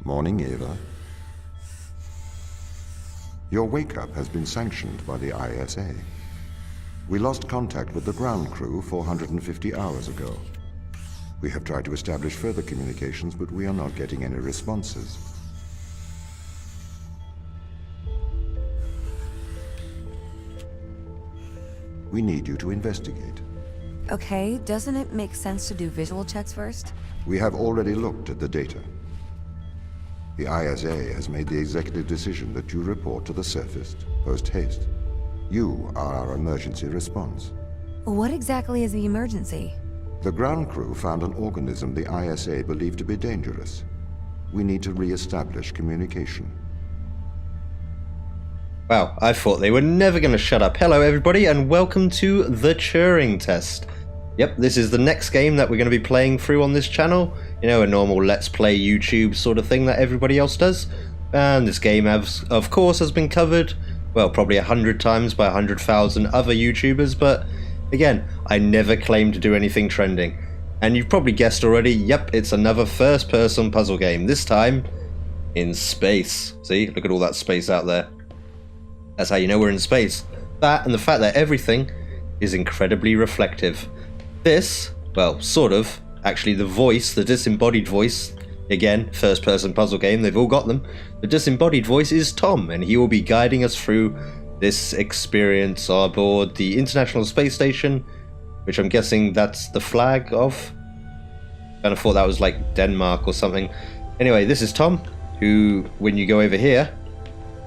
Morning, Eva. Your wake-up has been sanctioned by the ISA. We lost contact with the ground crew 450 hours ago. We have tried to establish further communications, but we are not getting any responses. We need you to investigate. Okay, doesn't it make sense to do visual checks first? We have already looked at the data. The ISA has made the executive decision that you report to the surface post-haste. You are our emergency response. What exactly is the emergency? The ground crew found an organism the ISA believed to be dangerous. We need to re-establish communication. Wow, I thought they were never going to shut up. Hello everybody and welcome to the Turing Test. Yep, this is the next game that we're going to be playing through on this channel. You know, a normal Let's Play YouTube sort of thing that everybody else does. And this game, of course, has been covered, well, probably 100 times by 100,000 other YouTubers, but again, I never claim to do anything trending. And you've probably guessed already, yep, it's another first-person puzzle game, this time in space. See, look at all that space out there. That's how you know we're in space. That and the fact that everything is incredibly reflective. This, well, sort of, actually the voice, the disembodied voice, again, first-person puzzle game, they've all got them. The disembodied voice is Tom, and he will be guiding us through this experience aboard the International Space Station, which I'm guessing that's the flag of. Kind of thought that was like Denmark or something. Anyway, this is Tom, who, when you go over here,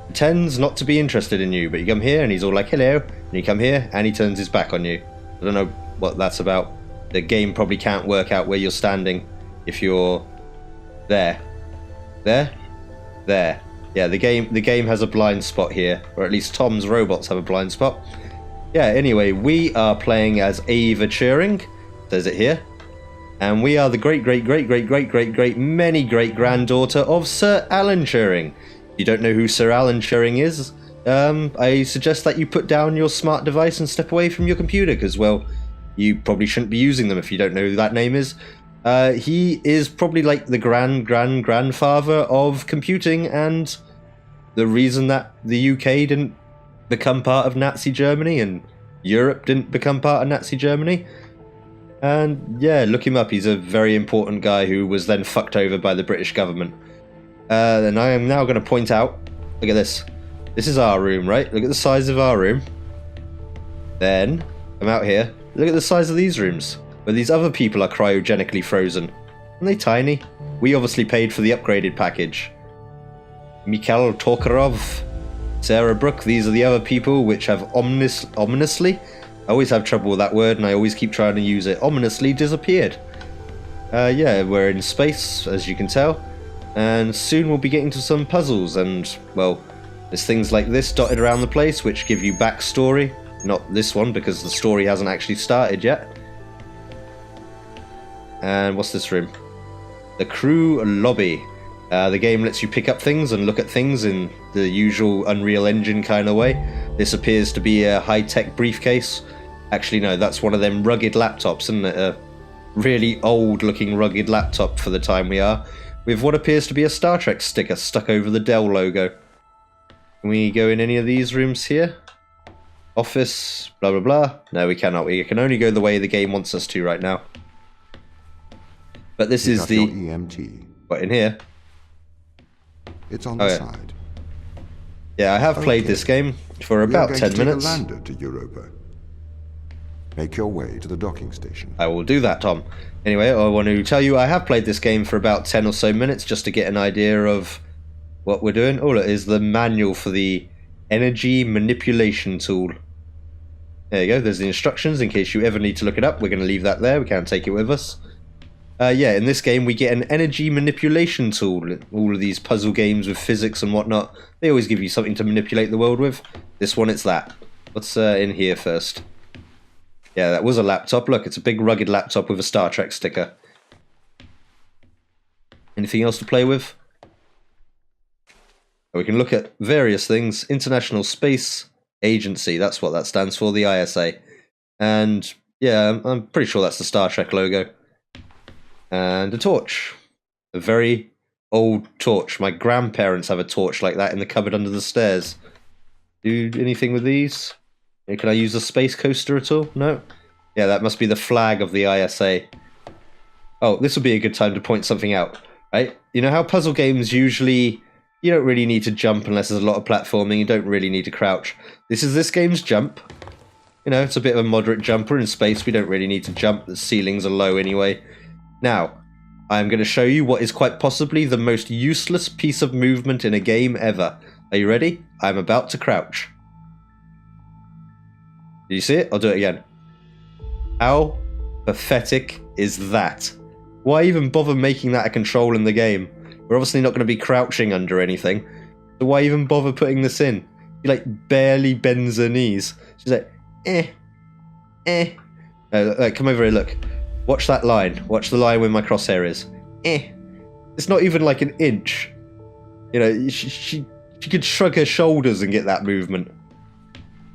pretends not to be interested in you, but you come here and he's all like, hello, and you come here and he turns his back on you. I don't know what that's about. The game probably can't work out where you're standing if you're there. There? There. Yeah, the game has a blind spot here, or at least Tom's robots have a blind spot. Yeah, anyway, we are playing as Eva Turing, says it here. And we are the great-great-great-great-great-great-many-great-granddaughter of Sir Alan Turing. If you don't know who Sir Alan Turing is, I suggest that you put down your smart device and step away from your computer, because, well, you probably shouldn't be using them if you don't know who that name is. He is probably like the grandfather of computing, and the reason that the UK didn't become part of Nazi Germany and Europe didn't become part of Nazi Germany. And yeah, look him up. He's a very important guy who was then fucked over by the British government. And I am now going to point out, look at this. This is our room, right? Look at the size of our room. Then, I'm out here. Look at the size of these rooms, where these other people are cryogenically frozen. Aren't they tiny? We obviously paid for the upgraded package. Mikhail Tokarov, Sarah Brook, these are the other people which have ominously, I always have trouble with that word and I always keep trying to use it, ominously disappeared. Yeah, we're in space, as you can tell, and soon we'll be getting to some puzzles, and, well, there's things like this dotted around the place which give you backstory. Not this one, because the story hasn't actually started yet. And what's this room? The crew lobby. The game lets you pick up things and look at things in the usual Unreal Engine kind of way. This appears to be a high-tech briefcase. Actually, no, that's one of them rugged laptops, isn't it? A really old-looking rugged laptop for the time we are, with what appears to be a Star Trek sticker stuck over the Dell logo. Can we go in any of these rooms here? Office, blah blah blah. No, we cannot. We can only go the way the game wants us to right now. But this is the EMT. What, in here? It's on the side. Yeah, I have played this game for about 10 minutes. We are going to take a lander to Europa. Make your way to the docking station. I will do that, Tom. Anyway, I want to tell you I have played this game for about 10 or so minutes just to get an idea of what we're doing. Oh, it is the manual for the energy manipulation tool. There you go, there's the instructions in case you ever need to look it up. We're going to leave that there, we can't take it with us. Yeah, in this game we get an energy manipulation tool. All of these puzzle games with physics and whatnot, they always give you something to manipulate the world with. This one, it's that. What's in here first? Yeah, that was a laptop. Look, it's a big rugged laptop with a Star Trek sticker. Anything else to play with? We can look at various things. International Space Agency, that's what that stands for, the ISA. And yeah, I'm pretty sure that's the Star Trek logo. And a torch. A very old torch. My grandparents have a torch like that in the cupboard under the stairs. Do anything with these? Can I use a space coaster at all? No? Yeah, that must be the flag of the ISA. Oh, this would be a good time to point something out, right? You know how puzzle games usually... You don't really need to jump unless there's a lot of platforming. You don't really need to crouch. This game's jump. You know, it's a bit of a moderate jumper in space. We don't really need to jump. The ceilings are low anyway. Now, I'm going to show you what is quite possibly the most useless piece of movement in a game ever. Are you ready? I'm about to crouch. Did you see it? I'll do it again. How pathetic is that? Why even bother making that a control in the game? We're obviously not going to be crouching under anything. So why even bother putting this in? She like barely bends her knees. She's like, No, come over here, look. Watch that line. Watch the line where my crosshair is. It's not even like an inch. You know, she could shrug her shoulders and get that movement.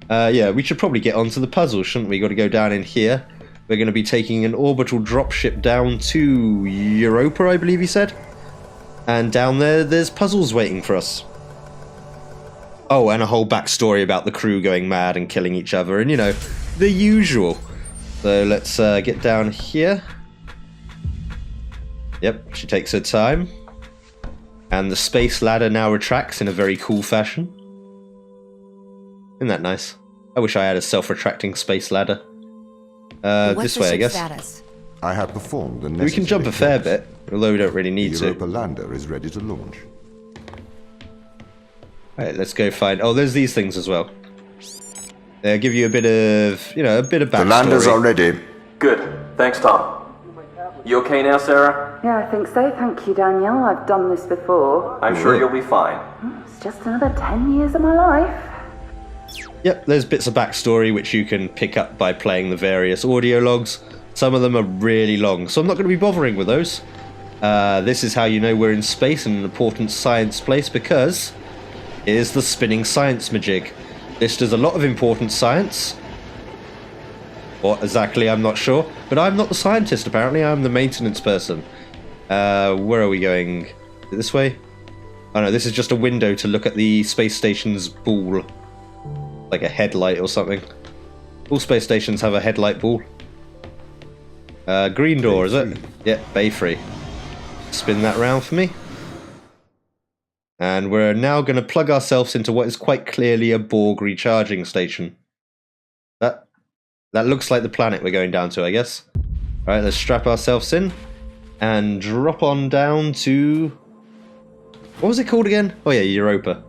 Yeah, we should probably get onto the puzzle, shouldn't we? Got to go down in here. We're going to be taking an orbital dropship down to Europa, I believe he said. And down there, there's puzzles waiting for us. Oh, and a whole backstory about the crew going mad and killing each other, and you know, the usual. So let's get down here. Yep, she takes her time. And the space ladder now retracts in a very cool fashion. Isn't that nice? I wish I had a self-retracting space ladder. This way, I guess. Status? I have performed the necessary We can jump a fair bit, although we don't really need The to. Europa lander is ready to launch. Alright, let's go find... Oh, there's these things as well. They'll give you a bit of, you know, a bit of backstory. The landers are ready. Good. Thanks, Tom. You okay now, Sarah? Yeah, I think so. Thank you, Danielle. I've done this before. I'm sure you'll be fine. It's just another 10 years of my life. Yep, there's bits of backstory which you can pick up by playing the various audio logs. Some of them are really long, so I'm not going to be bothering with those. This is how you know we're in space, in an important science place, because here's the spinning science majig. This does a lot of important science. What exactly, I'm not sure. But I'm not the scientist, apparently. I'm the maintenance person. Where are we going? This way? Oh no, this is just a window to look at the space station's ball. Like a headlight or something. All space stations have a headlight ball. Green door, is it? Yeah, bay free. Spin that round for me. And we're now going to plug ourselves into what is quite clearly a Borg recharging station. That looks like the planet we're going down to, I guess. Alright, let's strap ourselves in. And drop on down to... What was it called again? Oh yeah, Europa.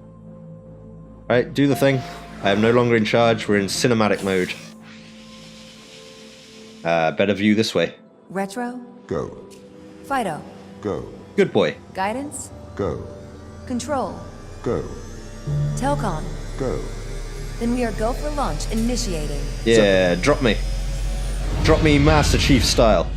Alright, do the thing. I am no longer in charge, we're in cinematic mode. Better view this way. Retro? Go. Fido? Go. Good boy. Guidance? Go. Control? Go. Telcon? Go. Then we are go for launch, initiating. Yeah, drop me. Drop me Master Chief style.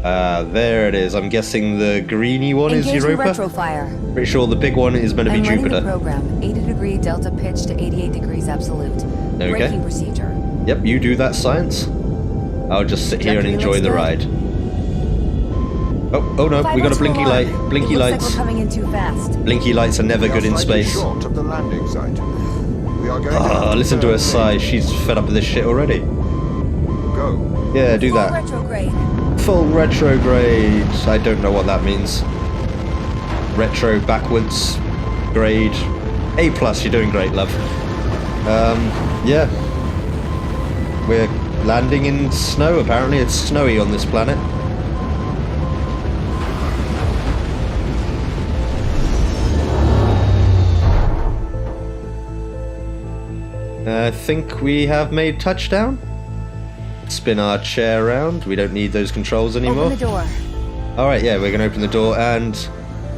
There it is. I'm guessing the greeny one is Engaging Europa? retrofire. Pretty sure the big one is meant to be I'm running Jupiter. the program. 80 degree delta pitch to 88 degrees absolute. Okay. Braking procedure. Yep, you do that, science. I'll just sit here and Trajectory enjoy looks the good. ride. Oh no, we got a blinky light. Blinky it looks lights. like we're coming in too fast. Blinky lights are never We are good in slightly space. short of the landing site. We are going Ah, to listen to her sigh. She's fed up with this shit already. Go. Yeah, do Full that. retrograde. Full retrograde. I don't know what that means. Retro backwards grade. A+, you're doing great, love. Yeah. We're landing in snow, apparently. It's snowy on this planet. I think we have made touchdown. Spin our chair around. We don't need those controls anymore. Open the door. Alright, yeah, we're going to open the door, and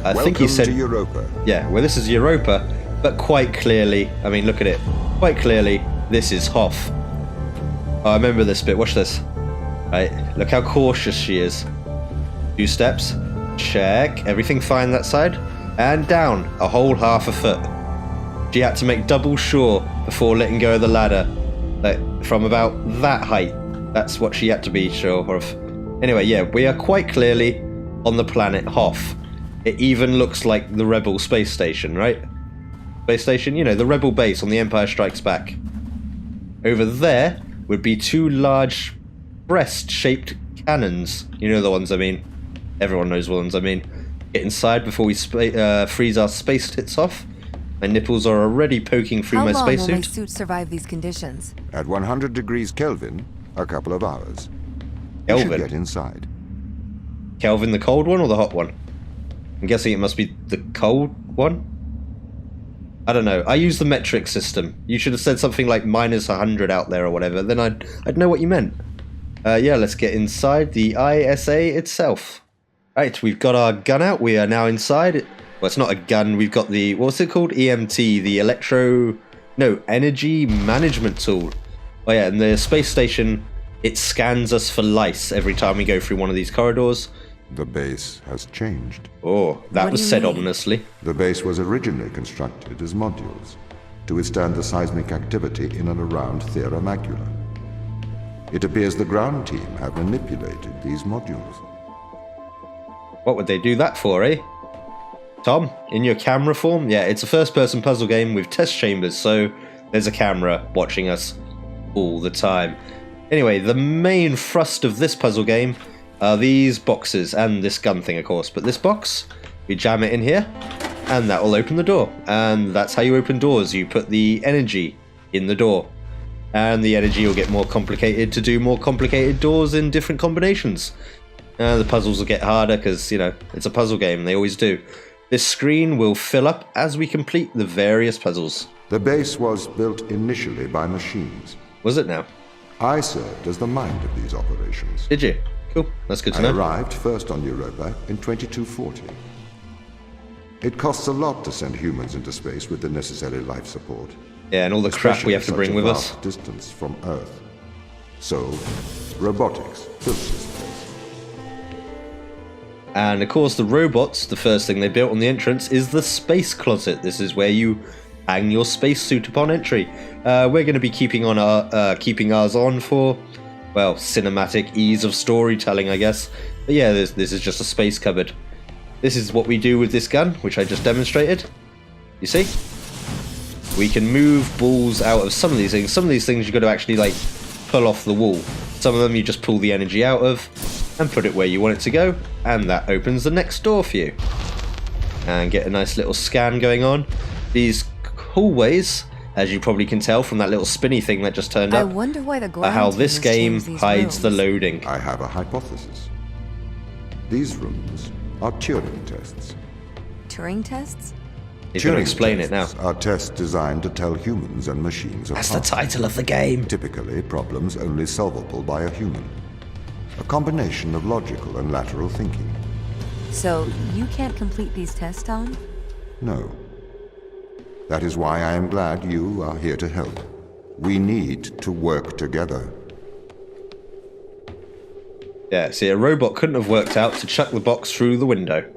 I think he Welcome said... to Europa. Yeah, well, this is Europa, but quite clearly, I mean, look at it. Quite clearly, this is Hoth. Oh, I remember this bit. Watch this. Right, look how cautious she is. 2 steps. Check. Everything fine that side. And down. A whole half a foot. She had to make double sure before letting go of the ladder. Like, from about that height. That's what she had to be sure of. Anyway, yeah, we are quite clearly on the planet Hoth. It even looks like the Rebel space station, right? Space station, you know, the Rebel base on the Empire Strikes Back. Over there would be two large breast-shaped cannons. You know the ones I mean. Everyone knows the ones I mean. Get inside before we freeze our space tits off. My nipples are already poking through my How long will my spacesuit. suit survive these conditions? At 100 degrees Kelvin, a couple of hours. You should Kelvin? get inside. Kelvin, the cold one or the hot one? I'm guessing it must be the cold one? I don't know. I use the metric system. You should have said something like minus 100 out there or whatever. Then I'd know what you meant. Yeah, let's get inside the ISA itself. Right, we've got our gun out. We are now inside. Well, it's not a gun. We've got the, what's it called? EMT, the energy management tool. Oh yeah, and the space station, it scans us for lice every time we go through one of these corridors. The base has changed. Oh, that What was do you said mean? ominously. The base was originally constructed as modules to withstand the seismic activity in and around Thera Macula. It appears the ground team have manipulated these modules. What would they do that for, eh? Tom, in your camera form? Yeah, it's a first-person puzzle game with test chambers, so there's a camera watching us all the time. Anyway, the main thrust of this puzzle game are these boxes, and this gun thing, of course. But this box, we jam it in here, and that will open the door. And that's how you open doors. You put the energy in the door. And the energy will get more complicated to do more complicated doors in different combinations. The puzzles will get harder because, you know, it's a puzzle game, and they always do. This screen will fill up as we complete the various puzzles. The base was built initially by machines. Was it now? I served as the mind of these operations. Did you? Cool. That's good to I know. arrived first on Europa in 2240. It costs a lot to send humans into space with the necessary life support. Yeah, and all the crap especially we have to such bring a with us. vast distance from Earth. So, robotics built this place. And of course, the robots, the first thing they built on the entrance is the space closet. This is where you hang your spacesuit upon entry. We're going to be keeping ours on for, well, cinematic ease of storytelling, I guess. But yeah, this is just a space cupboard. This is what we do with this gun, which I just demonstrated. You see? We can move balls out of some of these things. Some of these things you've got to actually, like, pull off the wall. Some of them you just pull the energy out of and put it where you want it to go, and that opens the next door for you. And get a nice little scan going on. These hallways, as you probably can tell from that little spinny thing that just turned I up, wonder why the are ground how team this has game changed these hides the rooms. loading. I have a hypothesis. These rooms are Turing tests. Turing tests? He's going to Turing explain it now. tests are tests designed to tell humans and machines apart. That's the title of the game. Typically, problems only solvable by a human. A combination of logical and lateral thinking. So, you can't complete these tests, Tom? No. That is why I am glad you are here to help. We need to work together. Yeah, see, a robot couldn't have worked out to chuck the box through the window.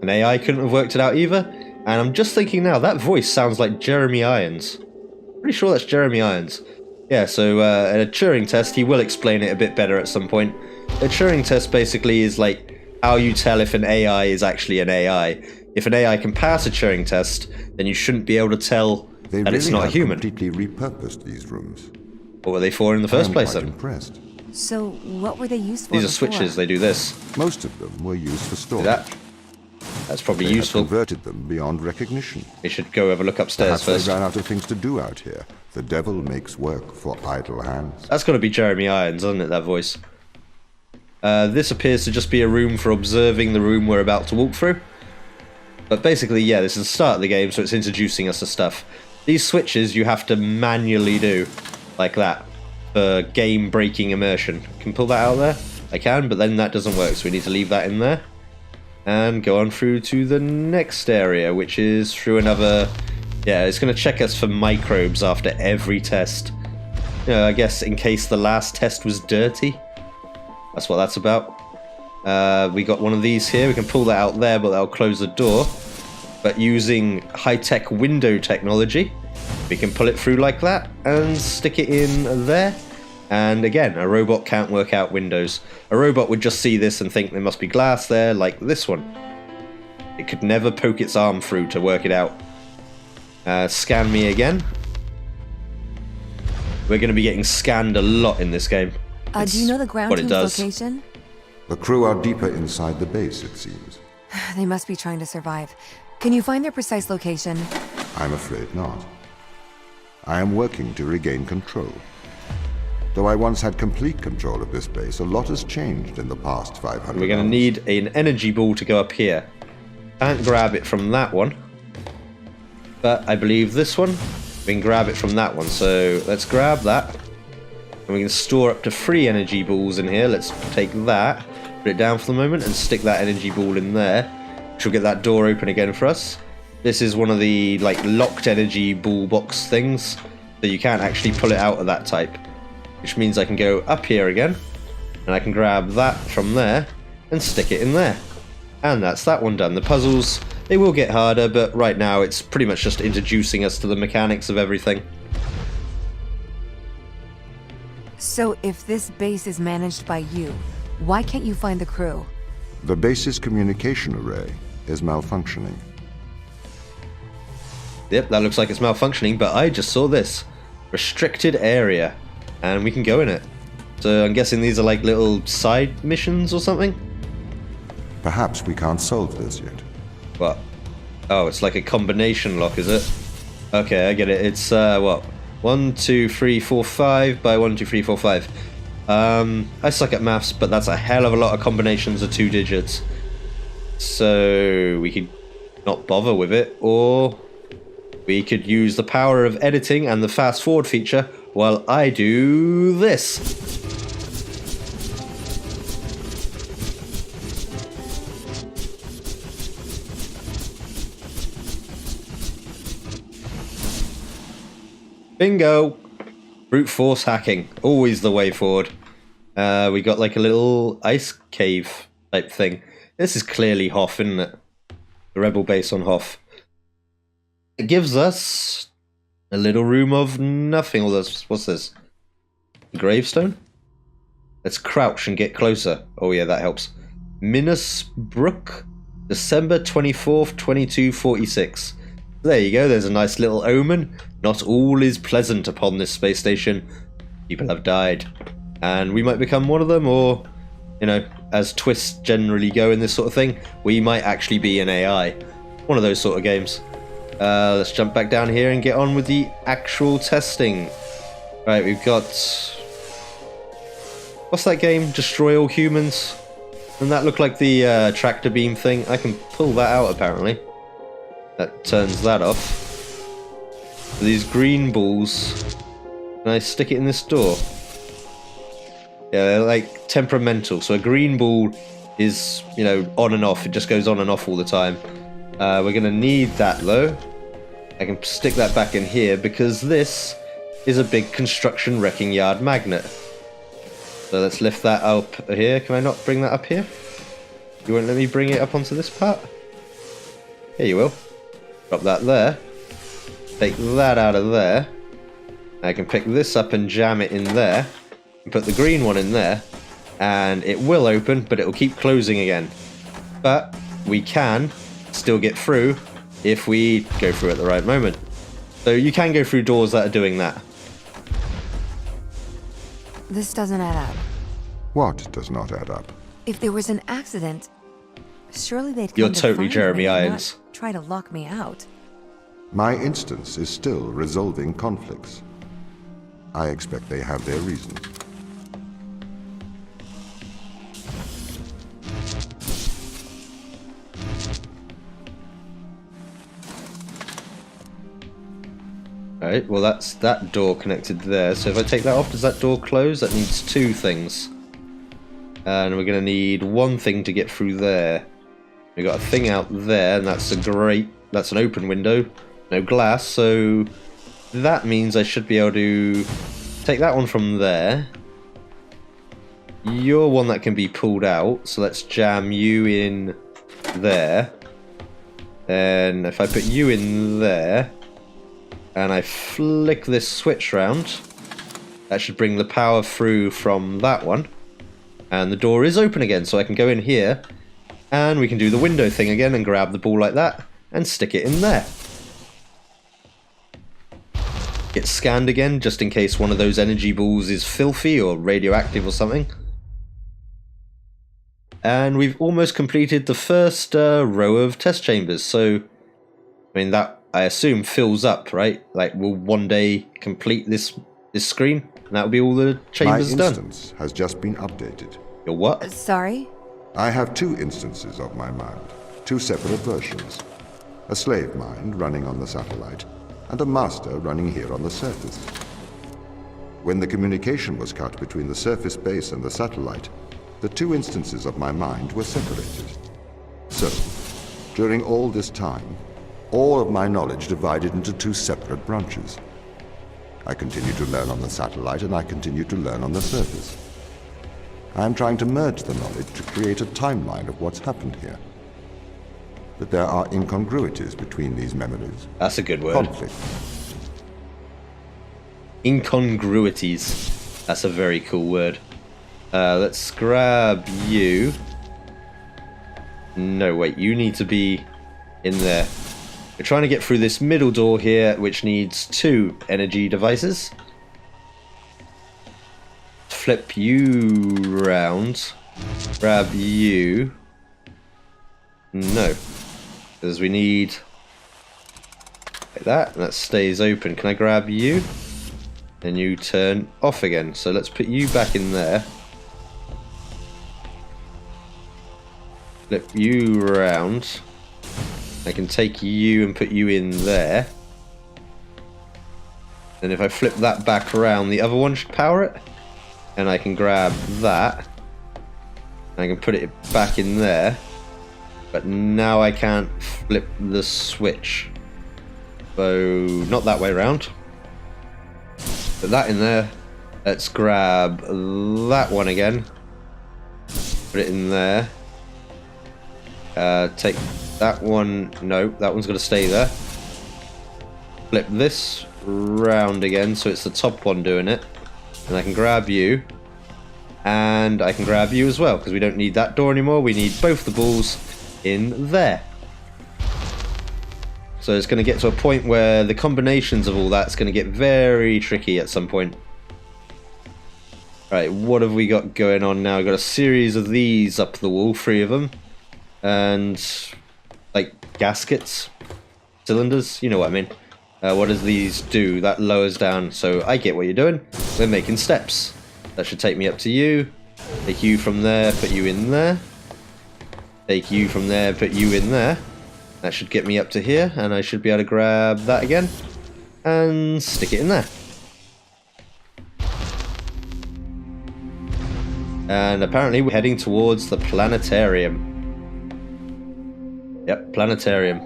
An AI couldn't have worked it out either. And I'm just thinking now, that voice sounds like Jeremy Irons. Pretty sure that's Jeremy Irons. Yeah, so in a Turing test, he will explain it a bit better at some point. A Turing test basically is like how you tell if an AI is actually an AI. If an AI can pass a Turing test, then you shouldn't be able to tell They that really it's not a have human. completely repurposed these rooms. What were they for in the I first am place quite then? impressed. So, what were they used for These are before? switches, they do this. Most of them were used for See storage. that? That's probably They had useful. converted them beyond recognition. We should go have a look upstairs Perhaps first. they ran out of things to do out here. The devil makes work for idle hands. That's got to be Jeremy Irons, doesn't it, that voice? This appears to just be a room for observing the room we're about to walk through. But basically, yeah, this is the start of the game, so it's introducing us to stuff. These switches you have to manually do, like that, for game-breaking immersion. Can pull that out there? I can, but then that doesn't work, so we need to leave that in there. And go on through to the next area, which is through another... Yeah, it's going to check us for microbes after every test. You know, I guess in case the last test was dirty. That's what that's about. We got one of these here. We can pull that out there, but that'll close the door. But using high-tech window technology, we can pull it through like that and stick it in there. And again, a robot can't work out windows. A robot would just see this and think there must be glass there, like this one. It could never poke its arm through to work it out. Scan me again. We're going to be getting scanned a lot in this game. Do you know the ground team's location? The crew are deeper inside the base, it seems. They must be trying to survive. Can you find their precise location? I'm afraid not. I am working to regain control. Though I once had complete control of this base, a lot has changed in the past 500 We're going to need an energy ball to go up here. Can't grab it from that one. But I believe this one, we can grab it from that one. So let's grab that. And we can store up to 3 energy balls in here. Let's take that, put it down for the moment, and stick that energy ball in there. Which will get that door open again for us. This is one of the like locked energy ball box things. So you can't actually pull it out of that type. Which means I can go up here again. And I can grab that from there and stick it in there. And that's that one done. The puzzles, they will get harder, but right now it's pretty much just introducing us to the mechanics of everything. So if this base is managed by you, why can't you find the crew? The base's communication array is malfunctioning. Yep, that looks like it's malfunctioning, but I just saw this. Restricted area. And we can go in it. So I'm guessing these are like little side missions or something? Perhaps we can't solve this yet. What? Oh, it's like a combination lock, is it? Okay, I get it. It's, what? 1, 2, 3, 4, 5 by 1, 2, 3, 4, 5. I suck at maths, but that's a hell of a lot of combinations of 2 digits. So we could not bother with it, or we could use the power of editing and the fast forward feature while I do this. Bingo! Brute force hacking, always the way forward. We got like a little ice cave type thing. This is clearly Hoth, isn't it? The rebel base on Hoth. It gives us a little room of nothing. What's this? Gravestone? Let's crouch and get closer. Oh yeah, that helps. Minas Brook, December 24th, 2246. There you go, there's a nice little omen. Not all is pleasant upon this space station. People have died. And we might become one of them, or, you know, as twists generally go in this sort of thing, we might actually be an AI. One of those sort of games. Let's jump back down here and get on with the actual testing. Right, we've got... What's that game? Destroy All Humans? Doesn't that look like the tractor beam thing? I can pull that out, apparently. That turns that off. These green balls. Can I stick it in this door? Yeah, they're like temperamental. So a green ball is, you know, on and off. It just goes on and off all the time. We're going to need that though. I can stick that back in here because this is a big construction wrecking yard magnet. So let's lift that up here. Can I not bring that up here? You won't let me bring it up onto this part? Here you will. Drop that there. Take that out of there. I can pick this up and jam it in there. And put the green one in there. And it will open, but it will keep closing again. But we can still get through if we go through at the right moment. So you can go through doors that are doing that. This doesn't add up. What does not add up? If there was an accident, surely they'd come You're to totally find Jeremy me and Irons. not try to lock me out. My instance is still resolving conflicts. I expect they have their reasons. Right, well that's that door connected there. So if I take that off, does that door close? That needs 2 things. And we're going to need 1 thing to get through there. We got a thing out there, and that's that's an open window, no glass, so that means I should be able to take that one from there. You're one that can be pulled out, so let's jam you in there. And if I put you in there, and I flick this switch round, that should bring the power through from that one. And the door is open again, so I can go in here And we can do the window thing again and grab the ball like that and stick it in there. Get scanned again just in case one of those energy balls is filthy or radioactive or something. And we've almost completed the first row of test chambers. So, I mean, that I assume fills up, right? Like, we'll one day complete this screen, and that'll be all the chambers done. My instance has just been updated. Your what? Sorry? I have two instances of my mind, two separate versions. A slave mind running on the satellite, and a master running here on the surface. When the communication was cut between the surface base and the satellite, the two instances of my mind were separated. So, during all this time, all of my knowledge divided into two separate branches. I continue to learn on the satellite, and I continue to learn on the surface. I am trying to merge the knowledge to create a timeline of what's happened here. But there are incongruities between these memories. That's a good word. Conflict. Incongruities. That's a very cool word. Let's grab you. No, wait, you need to be in there. We're trying to get through this middle door here, which needs 2 energy devices. Flip you round. Grab you. No. Because we need... like that, and that stays open. Can I grab you? And you turn off again. So let's put you back in there. Flip you around. I can take you and put you in there. And if I flip that back around, the other one should power it. And I can grab that. And I can put it back in there. But now I can't flip the switch. So, not that way around. Put that in there. Let's grab that one again. Put it in there. Take that one. No, that one's going to stay there. Flip this round again, so it's the top one doing it. And I can grab you. And I can grab you as well, because we don't need that door anymore. We need both the balls in there. So it's going to get to a point where the combinations of all that's going to get very tricky at some point. Right, what have we got going on now? We've got a series of these up the wall, 3 of them. And, like, gaskets, cylinders, you know what I mean. What does these do? That lowers down, so I get what you're doing. We're making steps. That should take me up to you. Take you from there, put you in there. Take you from there, put you in there. That should get me up to here, and I should be able to grab that again. And stick it in there. And apparently we're heading towards the planetarium. Yep, planetarium.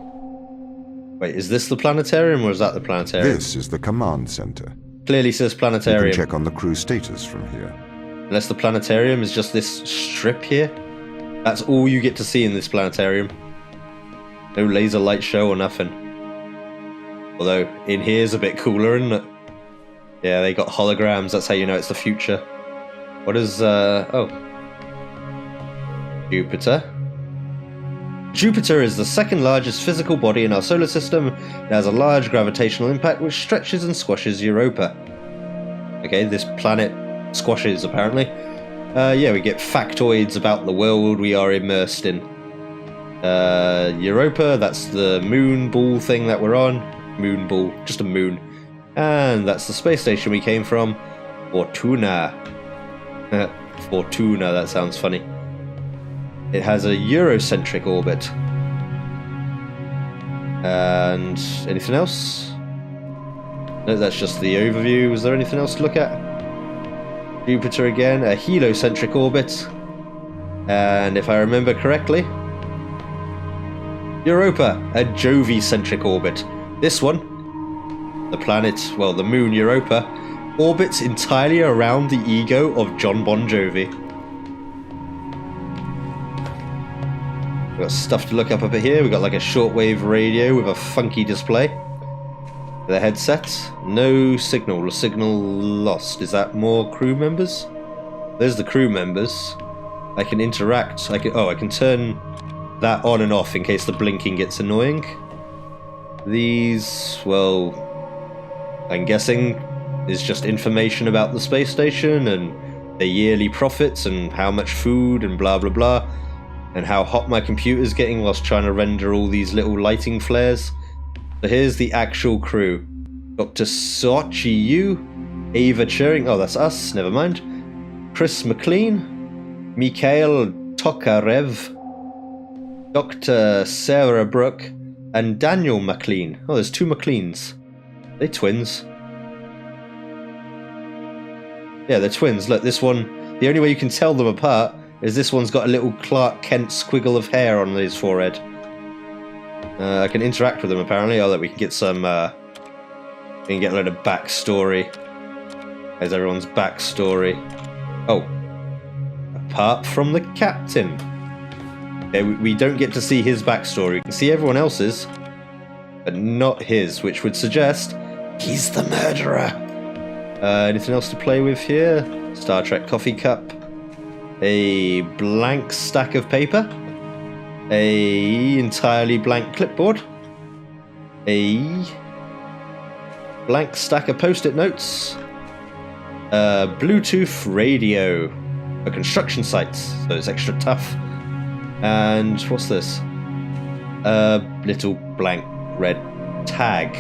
Wait, is this the planetarium or is that the planetarium? This is the command center. Clearly says You planetarium. can check on the crew status from here. Unless the planetarium is just this strip here. That's all you get to see in this planetarium. No laser light show or nothing. Although, in here is a bit cooler, isn't it? Yeah, they got holograms, that's how you know it's the future. What is, oh. Jupiter. Jupiter is the second largest physical body in our solar system. It has a large gravitational impact which stretches and squashes Europa. Okay, this planet squashes apparently. Yeah, we get factoids about the world we are immersed in. Europa, that's the moon ball thing that we're on. Moon ball, just a moon. And that's the space station we came from. Fortuna. Fortuna, that sounds funny. It has a Eurocentric orbit. And anything else? No, that's just the overview. Was there anything else to look at? Jupiter again, a heliocentric orbit. And if I remember correctly, Europa, a Jovi-centric orbit. This one, the planet, well, the moon Europa, orbits entirely around the ego of John Bon Jovi. We've got stuff to look up over here. We've got like a shortwave radio with a funky display. The headset, no signal, or signal lost. Is that more crew members? There's the crew members. I can interact. I can turn that on and off in case the blinking gets annoying. These, well, I'm guessing is just information about the space station and their yearly profits and how much food and blah blah blah, and how hot my computer's getting whilst trying to render all these little lighting flares. So here's the actual crew. Dr. Sochi Yu, Ava Turing, oh that's us, never mind. Chris McLean, Mikhail Tokarev, Dr. Sarah Brooke, and Daniel McLean. Oh, there's 2 McLeans. Are they twins? Yeah, they're twins. Look, this one, the only way you can tell them apart is this one's got a little Clark Kent squiggle of hair on his forehead. I can interact with them apparently. Oh, look, we can get some, we can get a load of backstory. There's everyone's backstory. Oh, apart from the captain. Okay, we don't get to see his backstory. We can see everyone else's, but not his, which would suggest he's the murderer. Anything else to play with here? Star Trek coffee cup. A blank stack of paper. A entirely blank clipboard. A blank stack of post-it notes. A Bluetooth radio for construction sites, so it's extra tough. And what's this? A little blank red tag.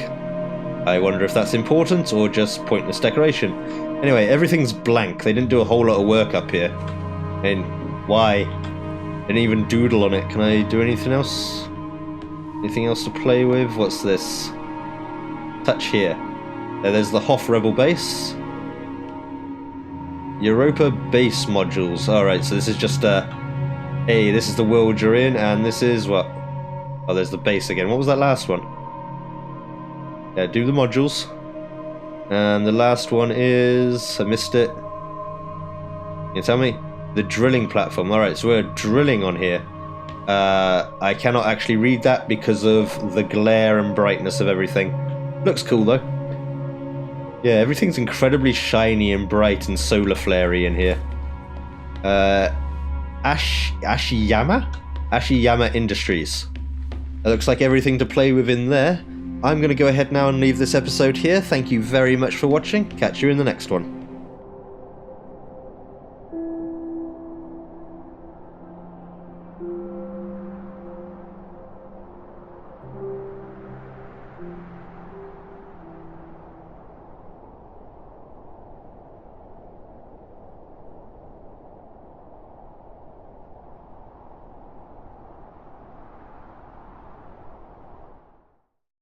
I wonder if that's important or just pointless decoration. Anyway, everything's blank. They didn't do a whole lot of work up here. And why? Didn't even doodle on it. Can I do anything else? Anything else to play with? What's this? Touch here. There's the Hoth Rebel base. Europa base modules. Alright, so this is just hey, this is the world you're in, and this is what? Oh, there's the base again. What was that last one? Yeah, do the modules. And the last one is... I missed it. Can you tell me? The drilling platform. Alright, so we're drilling on here. I cannot actually read that because of the glare and brightness of everything. Looks cool though. Yeah, everything's incredibly shiny and bright and solar flary in here. Ashiyama Industries. It looks like everything to play with in there. I'm going to go ahead now and leave this episode here. Thank you very much for watching. Catch you in the next one.